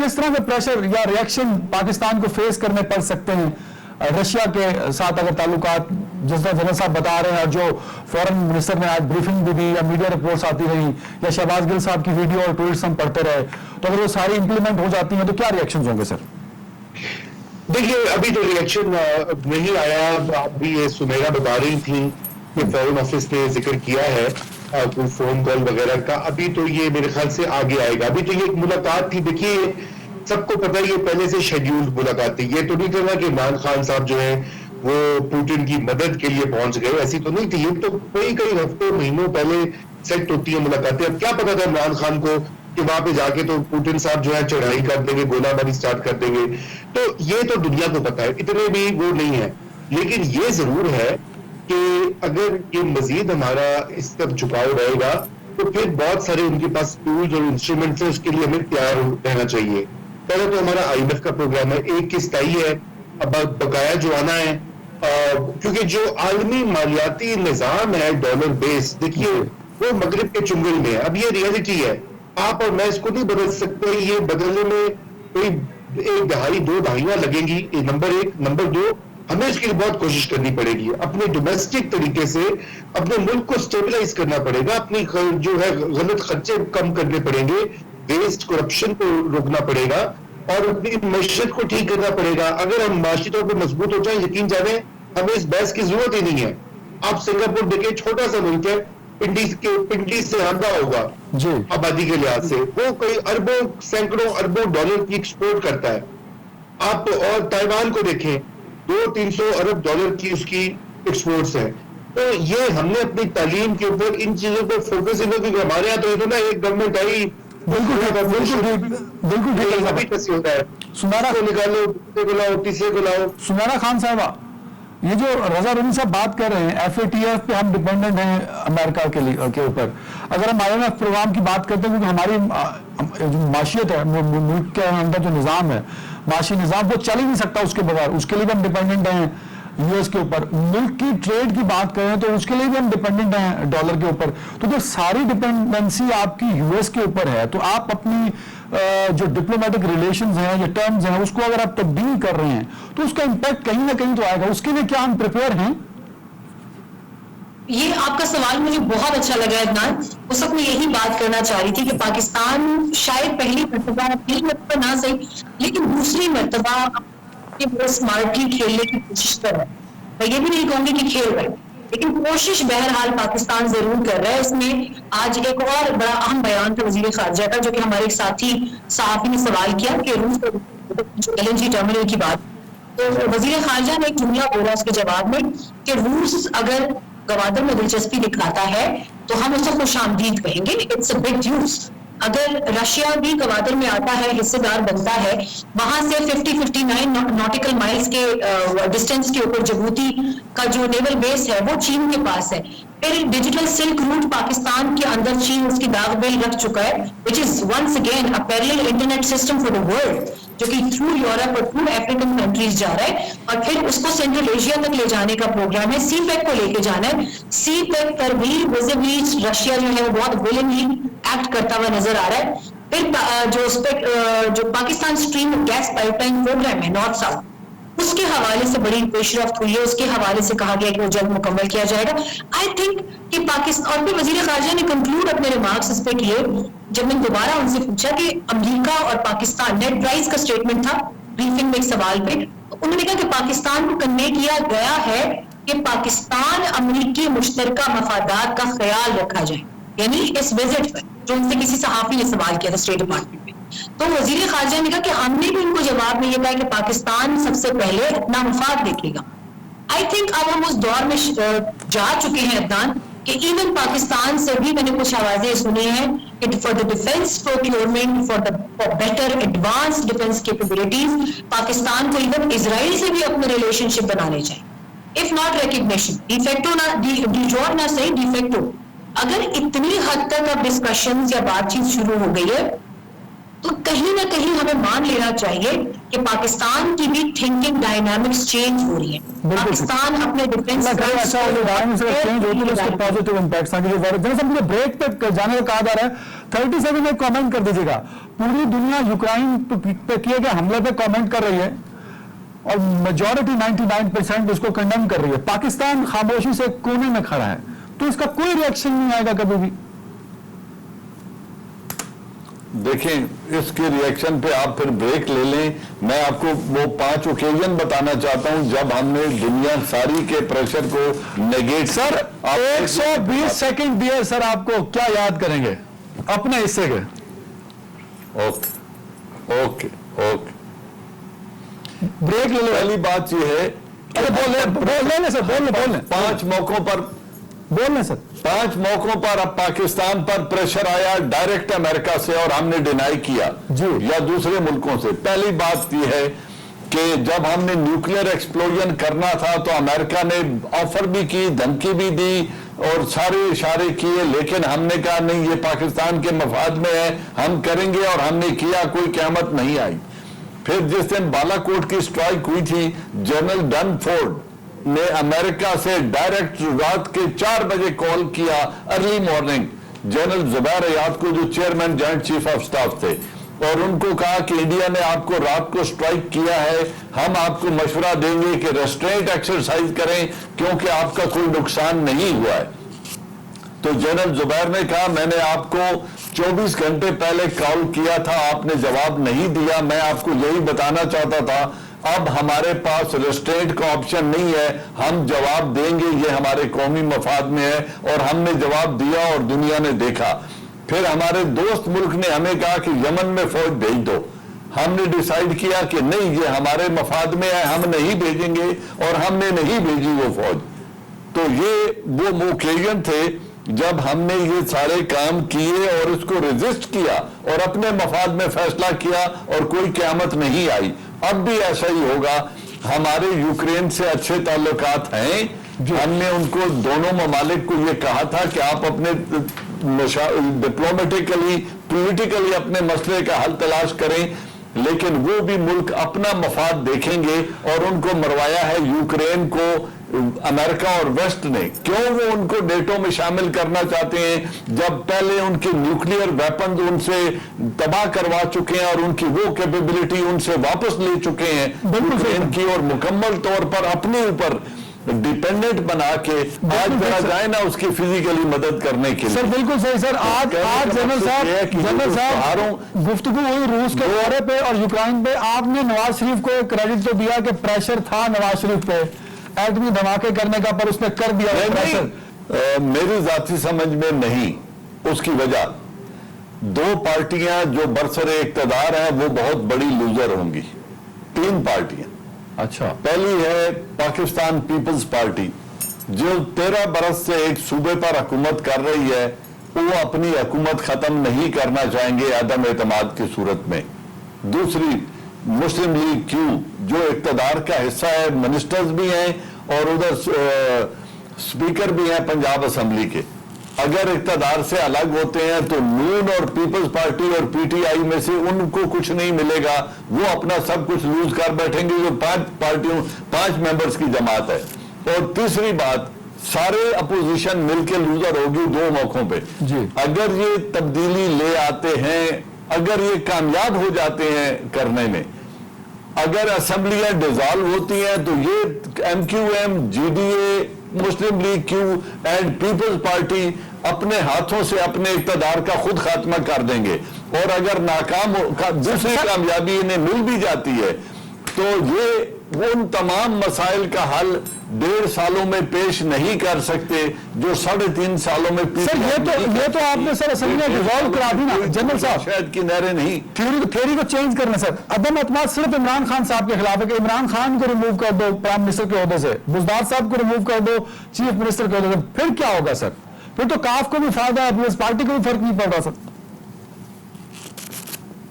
किस तरह के प्रेशर या रिएक्शन पाकिस्तान को फेस करने पड़ सकते हैं रशिया के साथ अगर ताल्लुकात, जिस तरह जनरल साहब बता रहे हैं, जो फॉरेन मिनिस्टर ने आज ब्रीफिंग भी दी या मीडिया रिपोर्ट्स आती रही या शहबाज गिल साहब की वीडियो और ट्वीट्स हम पढ़ते रहे, तो अगर वो सारी इंप्लीमेंट हो जाती हैं तो क्या रिएक्शन होंगे सर? देखिए, अभी तो रिएक्शन नहीं आया। आप भी ये सुमेरा बता रही थी कि फॉरेन ऑफिस ने जिक्र किया है कोई फोन कॉल वगैरह का। अभी तो ये मेरे ख्याल से आगे आएगा। अभी तो ये एक मुलाकात थी। देखिए, सबको पता है ये पहले से शेड्यूल्ड मुलाकात थी। ये तो नहीं करना कि इमरान खान साहब जो है वो पुतिन की मदद के लिए पहुंच गए, ऐसी तो नहीं थी। ये तो कई हफ्तों महीनों पहले सेट होती है मुलाकातें। अब क्या पता था इमरान खान को कि वहां पे जाके तो पुतिन साहब जो है चढ़ाई कर देंगे, गोलाबारी स्टार्ट कर देंगे। तो ये तो दुनिया को पता है, इतने भी वो नहीं है। लेकिन ये जरूर है कि अगर ये मजीद हमारा इस तरफ झुकाव रहेगा तो फिर बहुत सारे उनके पास टूल्स और इंस्ट्रूमेंट्स हैं, उसके लिए हमें तैयार रहना चाहिए। पहले तो हमारा IMF का प्रोग्राम है, 21 है, अब बकाया जो आना है, क्योंकि जो आलमी मालियाती निजाम है डॉलर बेस, देखिए वो मगरिब के चुंगल में है। अब ये रियलिटी है, आप और मैं इसको नहीं बदल सकते। ये बदलने में कोई एक दहाई दो दहाइयां लगेंगी, नंबर एक। नंबर दो, हमें इसके लिए बहुत कोशिश करनी पड़ेगी। अपने डोमेस्टिक तरीके से अपने मुल्क को स्टेबलाइज करना पड़ेगा, अपनी जो है गलत खर्चे कम करने पड़ेंगे, वेस्ट करप्शन को रोकना पड़ेगा और अपनी मैशत को ठीक करना पड़ेगा। अगर हम माशी तौर पर मजबूत हो जाए, यकीन जाने हमें इस बहस की जरूरत ही नहीं है। आप सिंगापुर देखिए, छोटा सा मुल्क है, पिंडी से आंधा होगा आबादी के लिहाज से, वो कई अरबों सैकड़ों अरबों डॉलर की एक्सपोर्ट करता है। आप और ताइवान को देखें, 200-300 अरब डॉलर की उसकी एक्सपोर्ट्स है। तो ये हमने अपनी तालीम के ऊपर इन चीजों पर फोकस, क्योंकि हमारे यहाँ तो ना एक गवर्नमेंट आई, बिल्कुल ठीक अभी कैसे होता है, सुनारा को निकालो, दूसरे को लाओ, तीसरे को लाओ। सुनारा खान साहबा, ये जो रजा रूमी साहब बात कर रहे हैं FATF पे हम डिपेंडेंट हैं अमेरिका के ऊपर। अगर हम IMF प्रोग्राम की बात करते हैं, क्योंकि हमारी जो माशियत है, मुल्क के अंदर जो निज़ाम है, माशी निज़ाम, वो चल ही नहीं सकता उसके बगैर, उसके लिए भी हम डिपेंडेंट हैं US के ऊपर। मुल्क की ट्रेड की बात करें तो उसके लिए भी हम डिपेंडेंट हैं डॉलर के ऊपर। तो जब सारी डिपेंडेंसी आपकी US के ऊपर है, तो आप अपनी जो डिप्लोमेटिक रिलेशंस हैं, जो टर्म्स हैं, उसको अगर आप तब्दील कर रहे हैं तो उसका इंपैक्ट कहीं ना कहीं तो आएगा। उसके लिए क्या हम प्रिपेयर हैं? ये आपका सवाल मुझे बहुत अच्छा लगा अदनान। उस वक्त मैं यही बात करना चाह रही थी कि पाकिस्तान शायद पहली मरतबा ना सही, लेकिन दूसरी मरतबा वो स्मार्टली खेलने की कोशिश कर रहा है। मैं ये भी नहीं कहूंगी कि खेल रहा है, लेकिन कोशिश बहरहाल पाकिस्तान जरूर कर रहा है। इसमें आज एक और बड़ा अहम बयान था वजीर खारजा का, जो कि हमारे एक साथी सहाफी ने सवाल किया कि रूस जो LNG टर्मिनल की बात, तो वजीर खारजा ने एक जुमला बोला उसके जवाब में कि रूस अगर गवादर में दिलचस्पी दिखाता है तो हम उसको खुशामदीद कहेंगे, इट्स अ बिग न्यूज। अगर रशिया भी गवादर में आता है, हिस्सेदार बनता है, वहां से 59 नॉटिकल माइल्स के डिस्टेंस के ऊपर जिबूती का जो नेवल बेस है वो चीन के पास है। फिर डिजिटल सिल्क रूट पाकिस्तान के अंदर चीन उसकी दाग बेल रख चुका है, which is once again a parallel internet system for the world, जो कि थ्रू यूरोप और थ्रू अफ्रीकन कंट्रीज जा रहा है। और फिर उसको सेंट्रल एशिया तक ले जाने का प्रोग्राम है, CPEC को लेके जाना है। CPEC पर भी विजिबली रशिया जो है वो बहुत विलिंगली एक्ट करता हुआ नजर आ रहा है। फिर जो Pakistan stream gas pipeline program है नॉर्थ साउथ, उसके हवाले से बड़ी पेशरफ्त हुई है, उसके हवाले से कहा गया कि वो जल्द मुकम्मल किया जाएगा। आई थिंक कि पाकिस्तान, और फिर वजीर खारजा ने कंक्लूड अपने रिमार्क्स इस पे किए जब मैंने दोबारा उनसे पूछा कि अमेरिका और पाकिस्तान, नेट प्राइस का स्टेटमेंट था ब्रीफिंग में एक सवाल पे, तो उन्होंने कहा कि पाकिस्तान को कन्वे किया गया है कि पाकिस्तान अमरीकी मुश्तरका मफादात का ख्याल रखा जाए, यानी इस विजिट पर जो उनसे किसी सहाफी ने सवाल किया था स्टेट डिपार्टमेंट में। तो वजीर खारजा ने कहा कि हमने भी उनको जवाब में ये कहा कि पाकिस्तान सबसे पहले अपना मफाद देखेगा। आई थिंक अब हम उस दौर में जा चुके हैं अदनान कि इवन पाकिस्तान से भी मैंने कुछ आवाजें सुनी हैं कि for the defence procurement, for better advance defence capabilities, Pakistan को इवन इजराइल से भी अपने रिलेशनशिप बनाने चाहिए, इफ नॉट रिकग्निशन, डिफेक्टो ना, डिजोर ना सही, डिफेक्टो। अगर इतनी हद तक अब डिस्कशंस या बातचीत शुरू हो गई है तो कहीं ना कहीं हमें मान लेना चाहिए कि पाकिस्तान की भी थिंकिंग डायनामिक्स चेंज हो रही है। पाकिस्तान अपने डिफेंस पॉजिटिव इंपैक्ट। मुझे ब्रेक तक जाने का कहा जा रहा है, 37 में कमेंट कर दीजिएगा। पूरी दुनिया यूक्रेन पे किए गए हमले पे कमेंट कर रही है और मेजॉरिटी 99% उसको कंडेम कर रही है। पाकिस्तान खामोशी से कोने में खड़ा है, तो इसका कोई रिएक्शन नहीं आएगा कभी भी। देखें, इसके रिएक्शन पे आप फिर ब्रेक ले लें। मैं आपको वो 5 ओकेजन बताना चाहता हूं जब हमने दुनिया सारी के प्रेशर को नेगेट। सर 120 सेकंड दिए सर आपको, क्या याद करेंगे अपने हिस्से के? ओके ओके ओके, ब्रेक ले लो। पहली बात यह है, अरे बोल सर, बोल 5 मौकों पर बोल सर। 5 मौकों पर अब पाकिस्तान पर प्रेशर आया डायरेक्ट अमेरिका से और हमने डिनाई किया जी, या दूसरे मुल्कों से। पहली बात यह है कि जब हमने न्यूक्लियर एक्सप्लोजन करना था तो अमेरिका ने ऑफर भी की, धमकी भी दी और सारे इशारे किए, लेकिन हमने कहा नहीं, ये पाकिस्तान के मफाद में है, हम करेंगे, और हमने किया, कोई क़यामत नहीं आई। फिर जिस दिन बालाकोट की स्ट्राइक हुई थी, जनरल डनफोर्ड ने अमेरिका से डायरेक्ट रात के 4 बजे कॉल किया, early morning, general Zubair Ayad को, जो chairman joint chief of staff थे, और उनको कहा कि इंडिया ने आपको रात को स्ट्राइक किया है, हम आपको मशवरा देंगे कि रेस्ट्रेंट एक्सरसाइज करें क्योंकि आपका कोई नुकसान नहीं हुआ है। तो जनरल जुबैर ने कहा, मैंने आपको 24 घंटे पहले कॉल किया था, आपने जवाब नहीं दिया, मैं आपको यही बताना चाहता था, अब हमारे पास रेस्ट्रेंट का ऑप्शन नहीं है, हम जवाब देंगे, ये हमारे कौमी मफाद में है, और हमने जवाब दिया और दुनिया ने देखा। फिर हमारे दोस्त मुल्क ने हमें कहा कि यमन में फौज भेज दो, हमने डिसाइड किया कि नहीं, ये हमारे मफाद में है, हम नहीं भेजेंगे, और हमने नहीं भेजी वो फौज। तो ये वो ओकेजन थे जब हमने ये सारे काम किए और इसको रेजिस्ट किया और अपने मफाद में फैसला किया, और कोई क़यामत नहीं आई। अब भी ऐसा ही होगा। हमारे यूक्रेन से अच्छे ताल्लुकात हैं, हमने उनको, दोनों ममालिक को ये कहा था कि आप अपने डिप्लोमेटिकली, पॉलिटिकली अपने मसले का हल तलाश करें, लेकिन वो भी मुल्क अपना मफाद देखेंगे, और उनको मरवाया है यूक्रेन को अमेरिका और वेस्ट ने। क्यों वो उनको नेटो में शामिल करना चाहते हैं जब पहले उनके न्यूक्लियर वेपन उनसे तबाह करवा चुके हैं और उनकी वो कैपेबिलिटी उनसे वापस ले चुके हैं यूक्रेन की, और मुकम्मल तौर पर अपने ऊपर डिपेंडेंट बना के आज जरा जाए ना उसकी फिजिकली मदद करने के लिए। सर बिल्कुल सही सर। आज जनरल साहब गुफ्तगू हुई रूस के दौरे पे और यूक्रेन पे, आपने नवाज शरीफ को क्रेडिट तो दिया कि प्रेशर था नवाज शरीफ पे एटमी धमाके करने का, पर उसने कर दिया प्रेशर। मेरी जाती समझ में नहीं। उसकी वजह 2 पार्टियां जो बरसरे इक्तदार हैं वो बहुत बड़ी लूजर होंगी। 3 पार्टियां। अच्छा, पहली है पाकिस्तान पीपल्स पार्टी, जो 13 बरस से एक सूबे पर हुकूमत कर रही है, वो अपनी हुकूमत खत्म नहीं करना चाहेंगे आदम एतमाद की सूरत में। दूसरी मुस्लिम लीग क्यू, जो इक्तदार का हिस्सा है, मिनिस्टर्स भी हैं और उधर स्पीकर भी हैं पंजाब असेंबली के। अगर इक्तदार से अलग होते हैं तो नून और पीपल्स पार्टी और पीटीआई में से उनको कुछ नहीं मिलेगा, वो अपना सब कुछ लूज कर बैठेंगे, जो 5 मेंबर्स की जमात है। और तीसरी बात, सारे अपोजिशन मिलकर लूजर होगी 2 मौकों पे जी। अगर ये तब्दीली ले आते हैं, अगर ये कामयाब हो जाते हैं करने में, अगर असेंबलियां डिजॉल्व होती हैं, तो ये MQM, GDA, Muslim League Q and Peoples Party अपने हाथों से अपने इक्तदार का खुद खात्मा कर देंगे। और अगर नाकाम दूसरी कामयाबी इन्हें मिल भी जाती है, तो ये उन तमाम मसाइल का हल 1.5 सालों में पेश नहीं कर सकते जो 3.5 सालों में। सर ये तो आपने सर असेंबली डिसॉल्व करा दी ना जनरल साहब, शायद की नहरें नहीं, थ्योरी को चेंज करना। सर अदम एतमाद सिर्फ इमरान खान साहब के खिलाफ है कि इमरान खान को रिमूव कर दो प्राइम मिनिस्टर के ओहदे से, बुजदार साहब को रिमूव कर दो चीफ मिनिस्टर के ओहदे से, फिर क्या होगा सर? फिर तो काफ को भी फायदा है, पीपल्स पार्टी को भी फर्क नहीं पड़ रहा सर।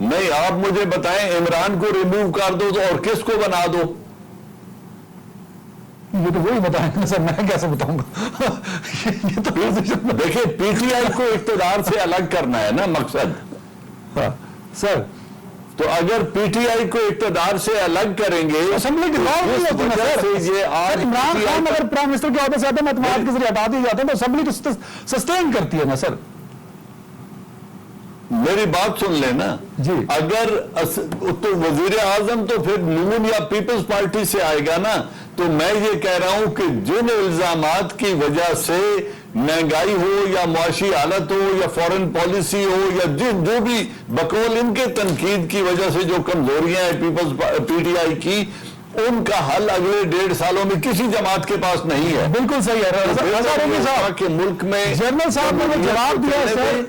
नहीं, आप मुझे बताएं, इमरान को रिमूव कर दो तो और किसको बना दो? ये तो वही बताएंगे सर, मैं कैसे बताऊंगा? ये तो देखिए, पीटीआई को इक्तदार से अलग करना है ना मकसद। हाँ, सर तो अगर पीटीआई को इक्तदार से अलग करेंगे, असेंबली डिसॉल्व नहीं होती ना सर। ये आज इमरान खान अगर प्राइम मिनिस्टर के ओहदे से अदम एतमाद के जरिए हटा दिए जाते हैं तो असेंबली तो सस्टेन करती है ना सर। मेरी बात सुन लेना जी। अगर तो वजीर आजम तो फिर नून या पीपल्स पार्टी से आएगा ना। तो मैं ये कह रहा हूं कि जिन इल्जामात की वजह से महंगाई हो या मुआशी हालत हो या फॉरेन पॉलिसी हो या जो भी बकौल इनके तनकीद की वजह से जो कमजोरियां हैं पीपल्स पीटीआई की, उनका हल अगले 1.5 सालों में किसी जमात के पास नहीं है। बिल्कुल सही है। रजा रंगी साहब के मुल्क में जनरल साहब ने वो जवाब दिया है सर,